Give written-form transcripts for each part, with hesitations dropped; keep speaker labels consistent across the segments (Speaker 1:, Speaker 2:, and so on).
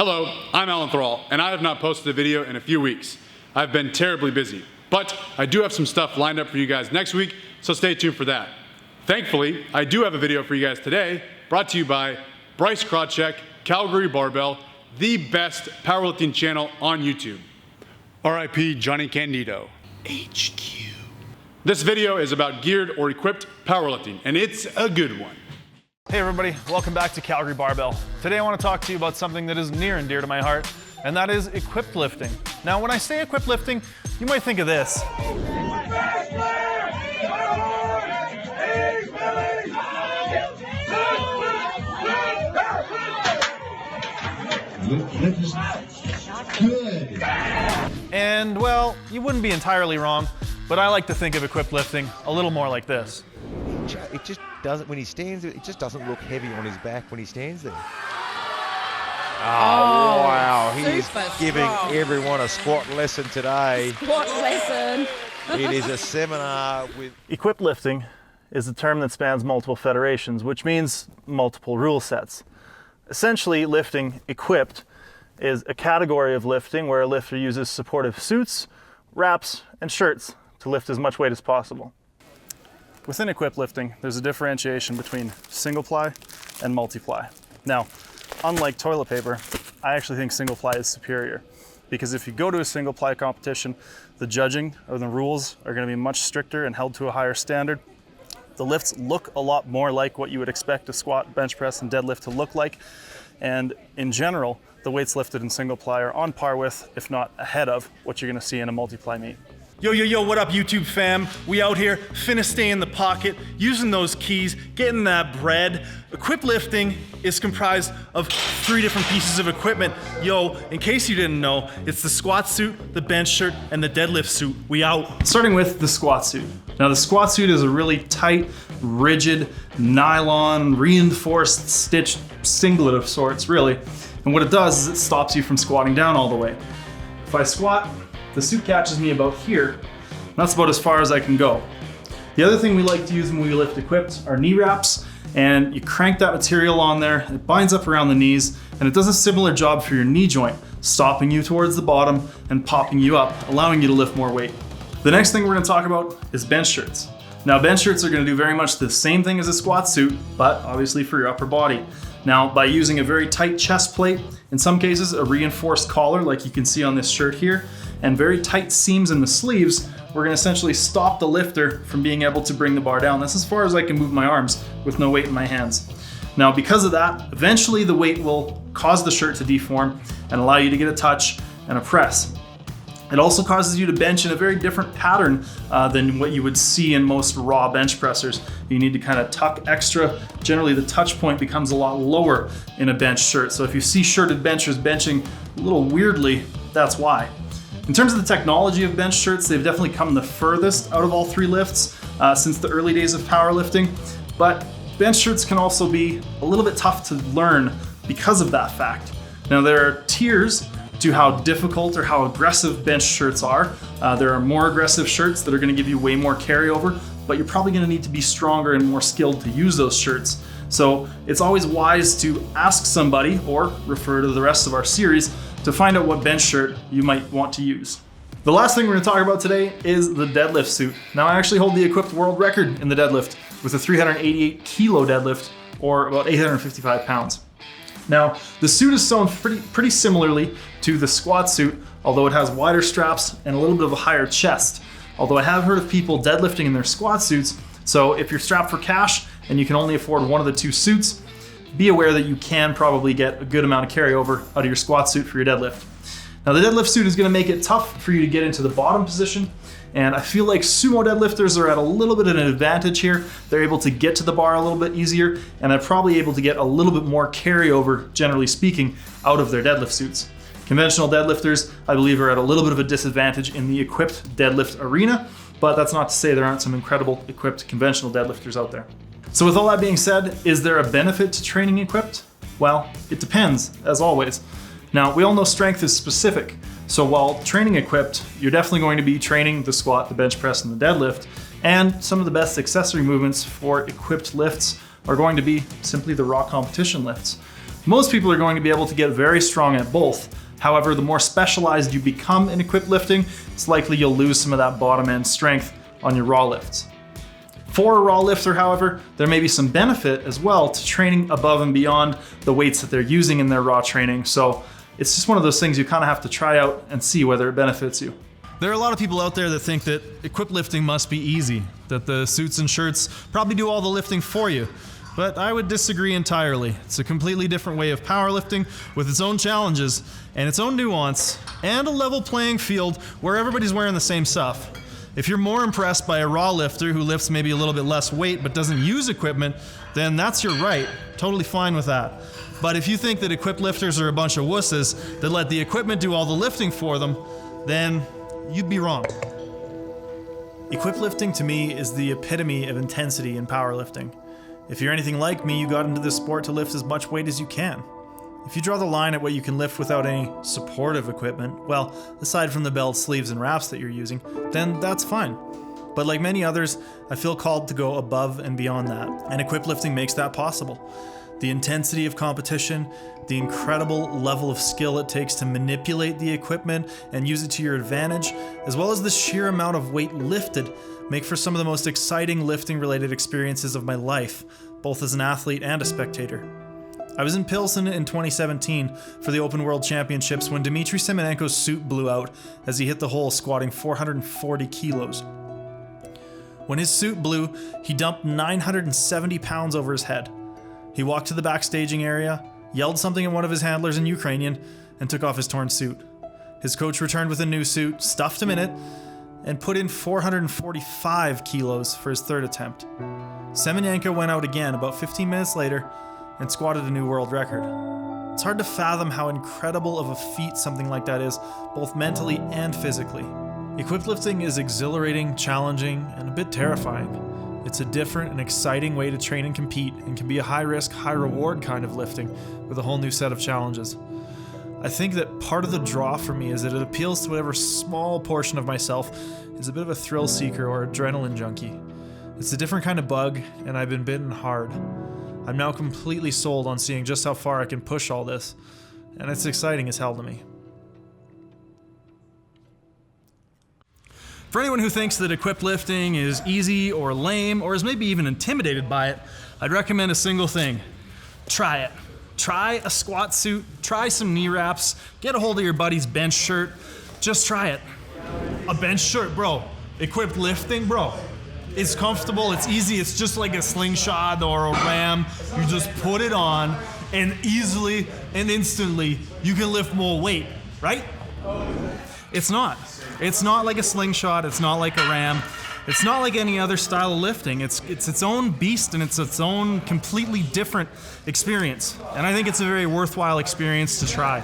Speaker 1: Hello, I'm Alan Thrall, and I have not posted a video in a few weeks. I've been terribly busy, but I do have some stuff lined up for you guys next week, so stay tuned for that. Thankfully, I do have a video for you guys today, brought to you by Bryce Krawczyk, Calgary Barbell, the best powerlifting channel on YouTube. RIP Johnny Candido. HQ. This video is about geared or equipped powerlifting, and it's a good one.
Speaker 2: Hey everybody, welcome back to Calgary Barbell. Today I want to talk to you about something that is near and dear to my heart, and that is equipped lifting. Now when I say equipped lifting, you might think of this.
Speaker 3: Good.
Speaker 2: And well, you wouldn't be entirely wrong, but I like to think of equipped lifting a little more like this.
Speaker 3: It just doesn't, when he stands, it just doesn't look heavy on his back when he stands there. Oh, wow. He is giving everyone a squat lesson today.
Speaker 4: Squat lesson.
Speaker 3: It is a seminar with...
Speaker 2: Equipped lifting is a term that spans multiple federations, which means multiple rule sets. Essentially, lifting equipped is a category of lifting where a lifter uses supportive suits, wraps, and shirts to lift as much weight as possible. Within equipped lifting, there's a differentiation between single ply and multiply. Now, unlike toilet paper, I actually think single ply is superior, because if you go to a single ply competition, the judging or the rules are going to be much stricter and held to a higher standard. The lifts look a lot more like what you would expect a squat, bench press, and deadlift to look like. And in general, the weights lifted in single ply are on par with, if not ahead of, what you're going to see in a multiply meet. Yo, what up YouTube fam? We out here, finna stay in the pocket, using those keys, getting that bread. Equipped lifting is comprised of 3 different pieces of equipment. Yo, in case you didn't know, it's the squat suit, the bench shirt, and the deadlift suit. We out. Starting with the squat suit. Now the squat suit is a really tight, rigid, nylon, reinforced, stitched singlet of sorts, really. And what it does is it stops you from squatting down all the way. If I squat, the suit catches me about here. That's about as far as I can go. The other thing we like to use when we lift equipped are knee wraps, and you crank that material on there, it binds up around the knees, and it does a similar job for your knee joint, stopping you towards the bottom and popping you up, allowing you to lift more weight. The next thing we're gonna talk about is bench shirts. Now bench shirts are gonna do very much the same thing as a squat suit, but obviously for your upper body. Now, by using a very tight chest plate, in some cases a reinforced collar like you can see on this shirt here, and very tight seams in the sleeves, we're gonna essentially stop the lifter from being able to bring the bar down. That's as far as I can move my arms with no weight in my hands. Now, because of that, eventually the weight will cause the shirt to deform and allow you to get a touch and a press. It also causes you to bench in a very different pattern than what you would see in most raw bench pressers. You need to kind of tuck extra. Generally, the touch point becomes a lot lower in a bench shirt. So if you see shirted benchers benching a little weirdly, that's why. In terms of the technology of bench shirts, they've definitely come the furthest out of all 3 lifts since the early days of powerlifting. But bench shirts can also be a little bit tough to learn because of that fact. Now, there are tiers to how difficult or how aggressive bench shirts are. There are more aggressive shirts that are gonna give you way more carryover, but you're probably gonna need to be stronger and more skilled to use those shirts. So it's always wise to ask somebody or refer to the rest of our series to find out what bench shirt you might want to use. The last thing we're gonna talk about today is the deadlift suit. Now I actually hold the equipped world record in the deadlift with a 388 kilo deadlift, or about 855 pounds. Now, the suit is sewn pretty similarly to the squat suit, although it has wider straps and a little bit of a higher chest. Although I have heard of people deadlifting in their squat suits, so if you're strapped for cash and you can only afford one of the 2 suits, be aware that you can probably get a good amount of carryover out of your squat suit for your deadlift. Now the deadlift suit is gonna make it tough for you to get into the bottom position, and I feel like sumo deadlifters are at a little bit of an advantage here. They're able to get to the bar a little bit easier, and they're probably able to get a little bit more carryover, generally speaking, out of their deadlift suits. Conventional deadlifters, I believe, are at a little bit of a disadvantage in the equipped deadlift arena, but that's not to say there aren't some incredible equipped conventional deadlifters out there. So with all that being said, is there a benefit to training equipped? Well, it depends, as always. Now, we all know strength is specific, so while training equipped, you're definitely going to be training the squat, the bench press, and the deadlift, and some of the best accessory movements for equipped lifts are going to be simply the raw competition lifts. Most people are going to be able to get very strong at both. However, the more specialized you become in equipped lifting, it's likely you'll lose some of that bottom end strength on your raw lifts. For a raw lifter, however, there may be some benefit as well to training above and beyond the weights that they're using in their raw training. So it's just one of those things you kind of have to try out and see whether it benefits you. There are a lot of people out there that think that equipped lifting must be easy, that the suits and shirts probably do all the lifting for you. But I would disagree entirely. It's a completely different way of powerlifting with its own challenges and its own nuance and a level playing field where everybody's wearing the same stuff. If you're more impressed by a raw lifter who lifts maybe a little bit less weight but doesn't use equipment, then that's your right. Totally fine with that. But if you think that equipped lifters are a bunch of wusses that let the equipment do all the lifting for them, then you'd be wrong. Equipped lifting to me is the epitome of intensity in powerlifting. If you're anything like me, you got into this sport to lift as much weight as you can. If you draw the line at what you can lift without any supportive equipment, well, aside from the belt, sleeves, and wraps that you're using, then that's fine. But like many others, I feel called to go above and beyond that, and equipped lifting makes that possible. The intensity of competition, the incredible level of skill it takes to manipulate the equipment and use it to your advantage, as well as the sheer amount of weight lifted, make for some of the most exciting lifting-related experiences of my life, both as an athlete and a spectator. I was in Pilsen in 2017 for the Open World Championships when Dmitry Semenenko's suit blew out as he hit the hole squatting 440 kilos. When his suit blew, he dumped 970 pounds over his head. He walked to the backstaging area, yelled something at one of his handlers in Ukrainian, and took off his torn suit. His coach returned with a new suit, stuffed him in it, and put in 445 kilos for his third attempt. Semenenko went out again about 15 minutes later and squatted a new world record. It's hard to fathom how incredible of a feat something like that is, both mentally and physically. Equipped lifting is exhilarating, challenging, and a bit terrifying. It's a different and exciting way to train and compete, and can be a high-risk, high-reward kind of lifting with a whole new set of challenges. I think that part of the draw for me is that it appeals to whatever small portion of myself is a bit of a thrill seeker or adrenaline junkie. It's a different kind of bug, and I've been bitten hard. I'm now completely sold on seeing just how far I can push all this, and it's exciting as hell to me. For anyone who thinks that equipped lifting is easy or lame, or is maybe even intimidated by it, I'd recommend a single thing. Try it. Try a squat suit, try some knee wraps, get a hold of your buddy's bench shirt, just try it. A bench shirt, bro. Equipped lifting, bro. It's comfortable, it's easy, it's just like a slingshot or a ram. You just put it on and easily and instantly you can lift more weight, right? It's not. It's not like a slingshot, it's not like a ram. It's not like any other style of lifting. It's its own beast and it's its own completely different experience. And I think it's a very worthwhile experience to try.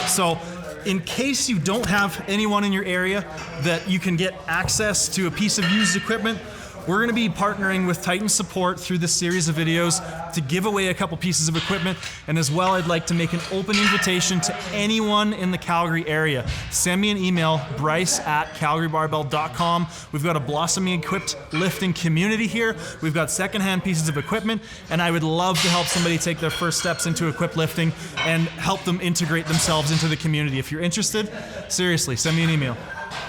Speaker 2: So in case you don't have anyone in your area that you can get access to a piece of used equipment, we're going to be partnering with Titan Support through this series of videos to give away a couple pieces of equipment, and as well I'd like to make an open invitation to anyone in the Calgary area. Send me an email, bryce@calgarybarbell.com. We've got a blossoming equipped lifting community here. We've got secondhand pieces of equipment, and I would love to help somebody take their first steps into equipped lifting and help them integrate themselves into the community. If you're interested, seriously, send me an email.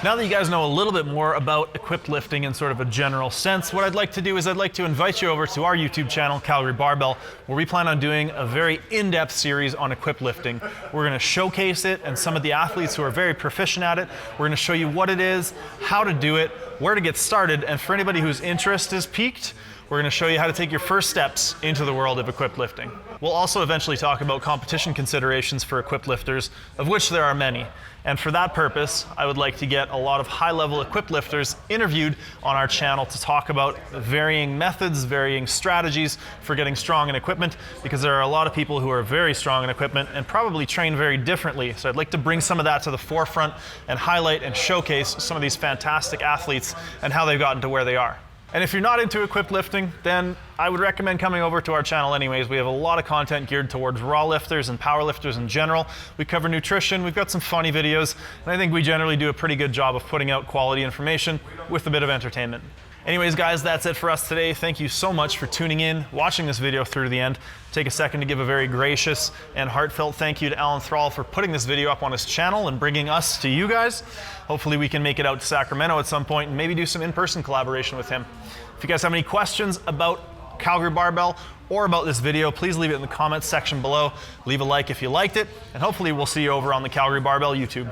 Speaker 2: Now that you guys know a little bit more about equipped lifting in sort of a general sense, what I'd like to do is I'd like to invite you over to our YouTube channel, Calgary Barbell, where we plan on doing a very in-depth series on equipped lifting. We're going to showcase it and some of the athletes who are very proficient at it. We're going to show you what it is, how to do it, where to get started, and for anybody whose interest is piqued, we're going to show you how to take your first steps into the world of equipped lifting. We'll also eventually talk about competition considerations for equipped lifters, of which there are many. And for that purpose, I would like to get a lot of high-level equipped lifters interviewed on our channel to talk about varying methods, varying strategies for getting strong in equipment, because there are a lot of people who are very strong in equipment and probably train very differently. So I'd like to bring some of that to the forefront and highlight and showcase some of these fantastic athletes and how they've gotten to where they are. And if you're not into equipped lifting, then I would recommend coming over to our channel anyways. We have a lot of content geared towards raw lifters and power lifters in general. We cover nutrition, we've got some funny videos, and I think we generally do a pretty good job of putting out quality information with a bit of entertainment. Anyways, guys, that's it for us today. Thank you so much for tuning in, watching this video through to the end. Take a second to give a very gracious and heartfelt thank you to Alan Thrall for putting this video up on his channel and bringing us to you guys. Hopefully we can make it out to Sacramento at some point and maybe do some in-person collaboration with him. If you guys have any questions about Calgary Barbell or about this video, please leave it in the comments section below. Leave a like if you liked it, and hopefully we'll see you over on the Calgary Barbell YouTube.